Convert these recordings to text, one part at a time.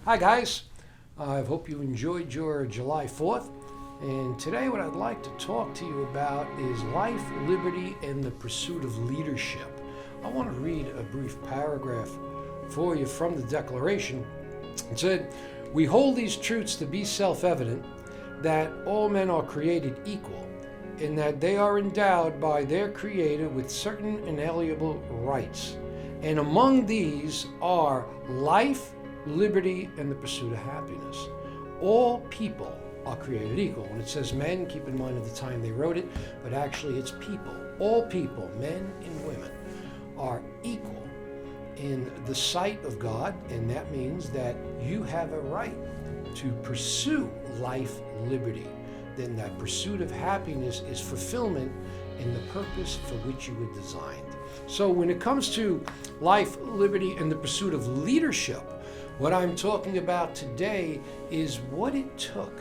Hi guys, I hope you enjoyed your July 4th. And today what I'd like to talk to you about is life, liberty, and the pursuit of leadership. I want to read a brief paragraph for you from the Declaration. It said, "We hold these truths to be self-evident, that all men are created equal, in that they are endowed by their Creator with certain inalienable rights. And among these are life, liberty, and the pursuit of happiness. All people are created equal." When it says men, keep in mind at the time they wrote it, but actually it's people. All people, men and women, are equal in the sight of God, and that means that you have a right to pursue life, liberty. Then that pursuit of happiness is fulfillment in the purpose for which you were designed. So when it comes to life, liberty, and the pursuit of leadership, what I'm talking about today is what it took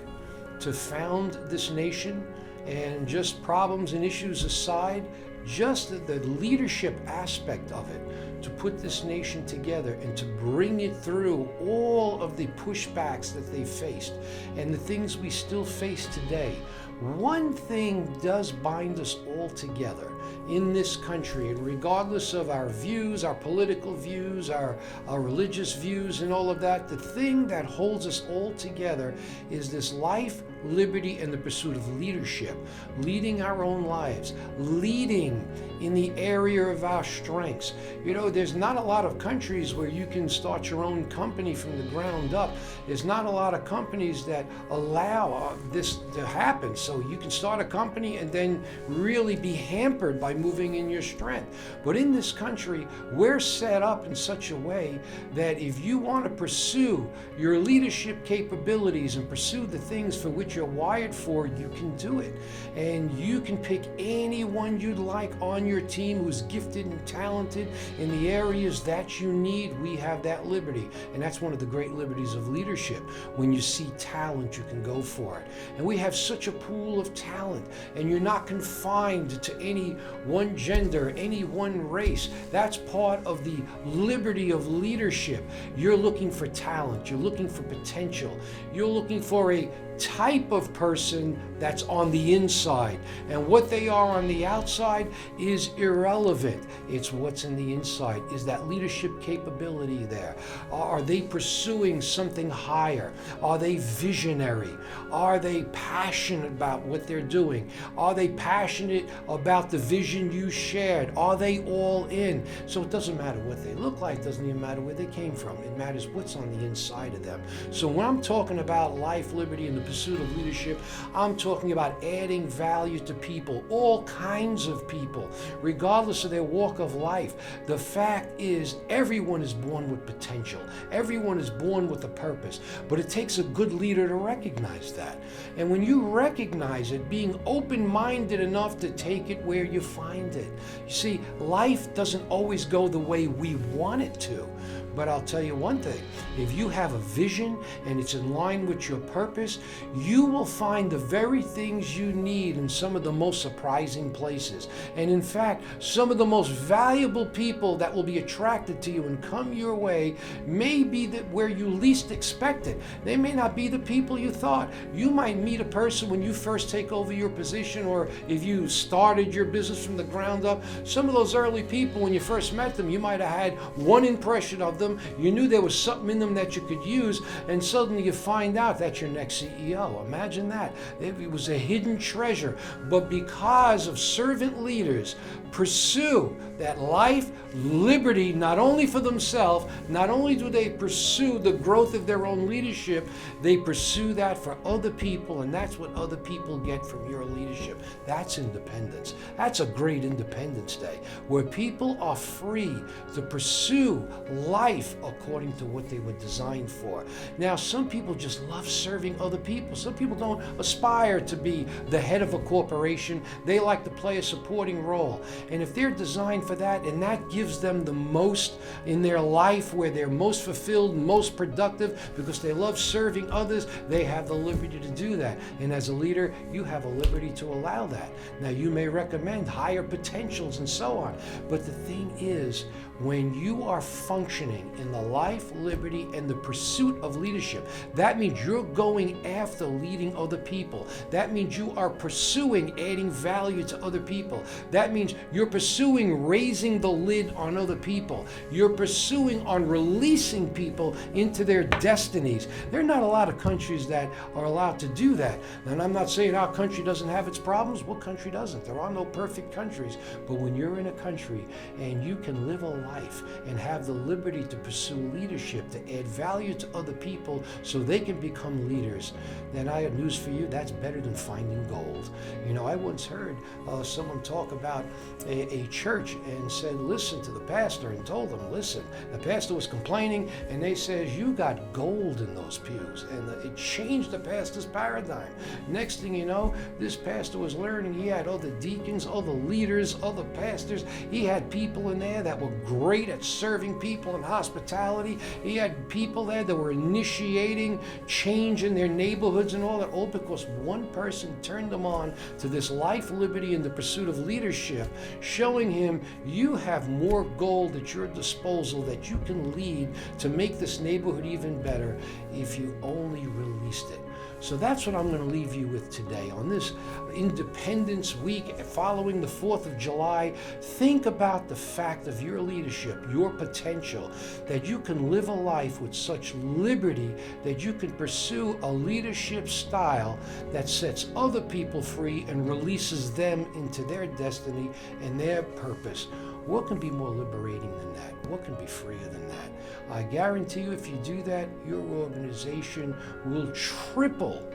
to found this nation, and just problems and issues aside, just the leadership aspect of it, to put this nation together and to bring it through all of the pushbacks that they faced and the things we still face today. One thing does bind us all together in this country, and regardless of our views, our political views, our religious views and all of that, the thing that holds us all together is this life, liberty, and the pursuit of leadership, leading our own lives, leading in the area of our strengths. You know, there's not a lot of countries where you can start your own company from the ground up. There's not a lot of companies that allow this to happen. So you can start a company and then really be hampered by moving in your strength. But in this country, we're set up in such a way that if you want to pursue your leadership capabilities and pursue the things for which you're wired for, you can do it. And you can pick anyone you'd like on your team who's gifted and talented in the areas that you need. We have that liberty. And that's one of the great liberties of leadership. When you see talent, you can go for it. And we have such a pool of talent, and you're not confined to any one gender, any one race. That's part of the liberty of leadership. You're looking for talent, you're looking for potential, you're looking for a type of person that's on the inside, and what they are on the outside is irrelevant. It's what's in the inside. Is that leadership capability there? Are they pursuing something higher? Are they visionary? Are they passionate about what they're doing? Are they passionate about the vision you shared? Are they all in? So it doesn't matter what they look like, it doesn't even matter where they came from. It matters what's on the inside of them. So when I'm talking about life, liberty, and the pursuit of leadership, I'm talking about adding value to people, all kinds of people, regardless of their walk of life. The fact is, everyone is born with potential. Everyone is born with a purpose, but it takes a good leader to recognize that. And when you recognize it, being open-minded enough to take it where you find it. You see, life doesn't always go the way we want it to. But I'll tell you one thing, if you have a vision and it's in line with your purpose, you will find the very things you need in some of the most surprising places. And in fact, some of the most valuable people that will be attracted to you and come your way may be where you least expect it. They may not be the people you thought. You might meet a person when you first take over your position, or if you started your business from the ground up. Some of those early people, when you first met them, you might have had one impression of them. You knew there was something in them that you could use, and suddenly you find out that's your next CEO. Imagine that. It was a hidden treasure. But because of servant leaders pursue that life, liberty, not only for themselves, not only do they pursue the growth of their own leadership, they pursue that for other people, and that's what other people get from your leadership. That's independence. That's a great Independence Day, where people are free to pursue life according to what they were designed for. Now, some people just love serving other people. Some people don't aspire to be the head of a corporation. They like to play a supporting role. And if they're designed for that, and that gives them the most in their life, where they're most fulfilled, most productive, because they love serving others, they have the liberty to do that. And as a leader, you have a liberty to allow that. Now, you may recommend higher potentials and so on. But the thing is, When you are functioning in the life, liberty, and the pursuit of leadership, that means you're going after leading other people. That means you are pursuing adding value to other people. That means you're pursuing raising the lid on other people. You're pursuing on releasing people into their destinies. There are not a lot of countries that are allowed to do that. And I'm not saying our country doesn't have its problems. What country doesn't? There are no perfect countries. But when you're in a country and you can live a life and have the liberty to pursue leadership, to add value to other people so they can become leaders, then I have news for you. That's better than finding gold. You know, I once heard someone talk about a church and said, listen to the pastor, and told them, listen, the pastor was complaining, and they said, you got gold in those pews. And it changed the pastor's paradigm. Next thing you know, this pastor was learning. He had other deacons, other leaders, other pastors. He had people in there that were great at serving people in hospitality. He had people there that were initiating change in their neighborhoods and all that, all because one person turned them on to this life, liberty, and the pursuit of leadership, showing him you have more gold at your disposal that you can lead to make this neighborhood even better if you only released it. So that's what I'm going to leave you with today. On this Independence Week following the 4th of July, think about the fact of your leadership, your potential, that you can live a life with such liberty that you can pursue a leadership style that sets other people free and releases them into their destiny and their purpose. What can be more liberating than that? What can be freer than that? I guarantee you, if you do that, your organization will triple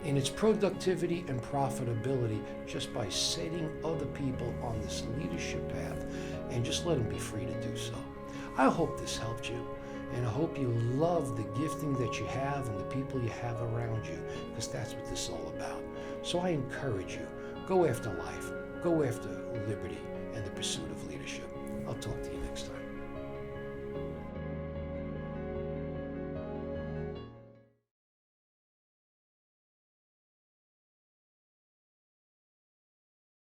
in its productivity and profitability just by setting other people on this leadership path, and just let them be free to do so. I hope this helped you, and I hope you love the gifting that you have and the people you have around you, because that's what this is all about. So I encourage you, go after life, go after liberty, and the pursuit of leadership. I'll talk to you.